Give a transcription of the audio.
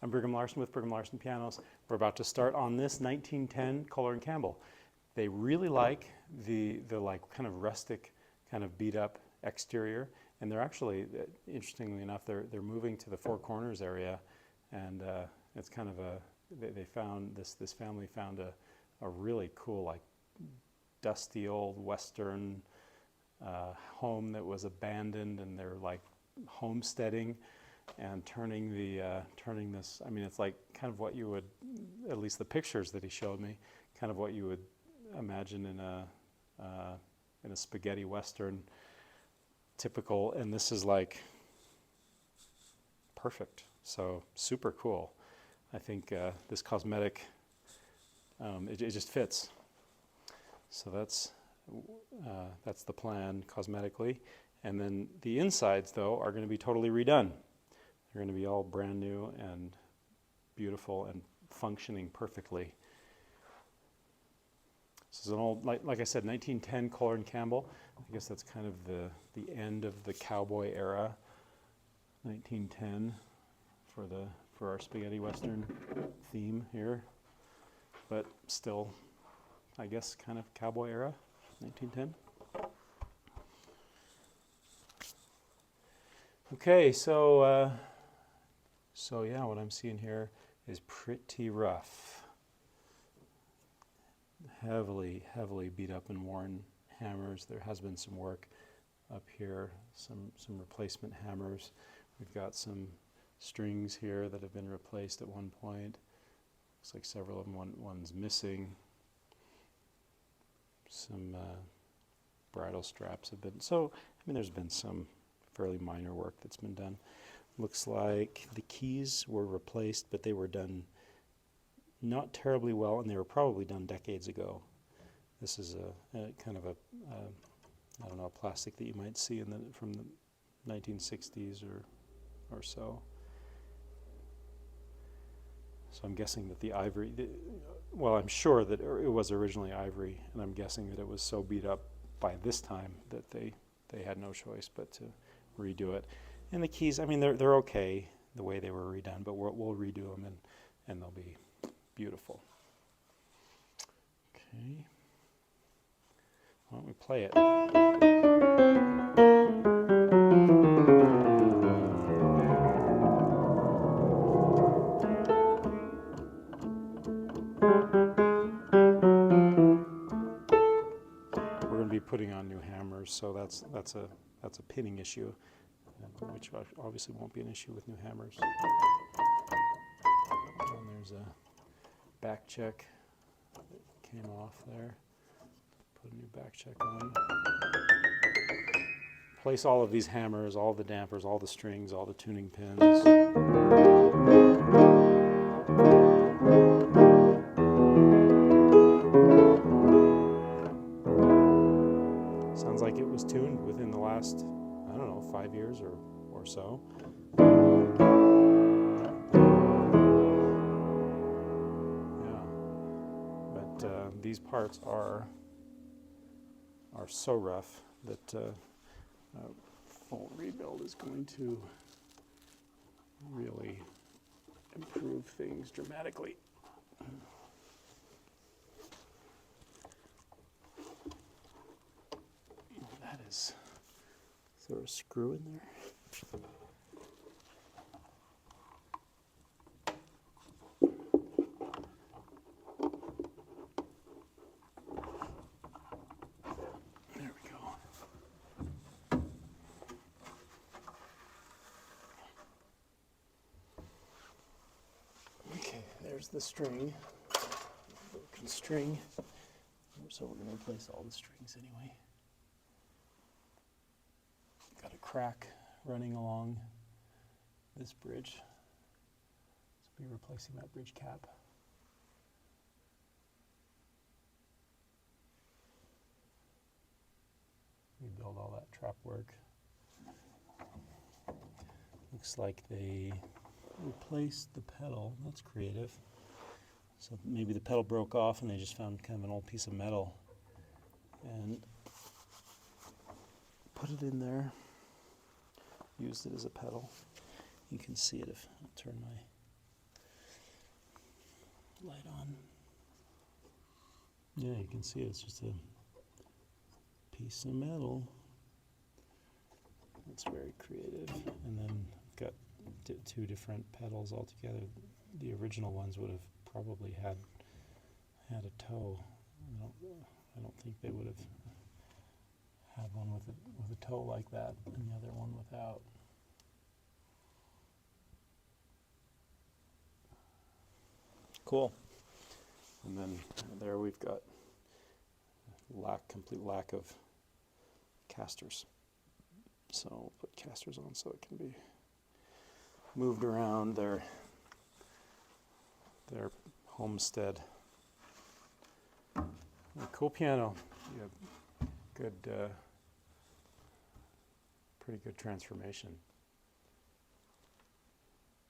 I'm Brigham Larson with Brigham Larson Pianos. We're about to start on this 1910 Kohler and Campbell. They really like the like kind of rustic, kind of beat up exterior, and they're actually, interestingly enough, they're moving to the Four Corners area, and it's kind of they found this family found a really cool, like, dusty old Western home that was abandoned, and they're like homesteading and turning this, I mean, it's like kind of what you would, at least the pictures that he showed me, kind of what you would imagine in a spaghetti Western typical, and this is like perfect. So super cool. I think this cosmetic, it just fits. So that's the plan cosmetically. And then the insides, though, are going to be totally redone. They're going to be all brand new and beautiful and functioning perfectly. This is an old, like I said, 1910 Kohler and Campbell. I guess that's kind of the end of the cowboy era. 1910 for our spaghetti Western theme here, but still, I guess, kind of cowboy era, 1910. Okay, so yeah, what I'm seeing here is pretty rough. Heavily beat up and worn hammers. There has been some work up here, some replacement hammers. We've got some strings here that have been replaced at one point. Looks like several of them, one's missing. Some bridle straps have been, so, I mean, there's been some fairly minor work that's been done. Looks like the keys were replaced, but they were done not terribly well, and they were probably done decades ago. This is a kind of I don't know, a plastic that you might see from the 1960s or so. So I'm guessing that the ivory, well, I'm sure that it was originally ivory, and I'm guessing that it was so beat up by this time that they had no choice but to redo it. And the keys, I mean, they're okay the way they were redone, but we'll redo them, and they'll be beautiful. Okay. Why don't we play it? We're going to be putting on new hammers, so that's a pinning issue, which obviously won't be an issue with new hammers. And there's a back check that came off there. Put a new back check on. Place all of these hammers, all the dampers, all the strings, all the tuning pins. Sounds like it was tuned within the last, I don't know, 5 years or so. These parts are so rough that full rebuild is going to really improve things dramatically. That is, there a screw in there? There's the string, broken string, so we're going to replace all the strings anyway. Got a crack running along this bridge, so we'll be replacing that bridge cap. Rebuild all that trap work. Looks like they replaced the pedal. That's creative. So maybe the pedal broke off and they just found kind of an old piece of metal and put it in there, used it as a pedal. You can see it if I turn my Yeah, you can see it's just a piece of metal. It's very creative. And then I've got two different pedals altogether. The original ones would have probably had a toe. I don't think they would have had one with a toe like that, and the other one without. Cool. And then there we've got complete lack of casters. So we'll put casters on so it can be moved around their homestead. A cool piano. You have good, pretty good transformation.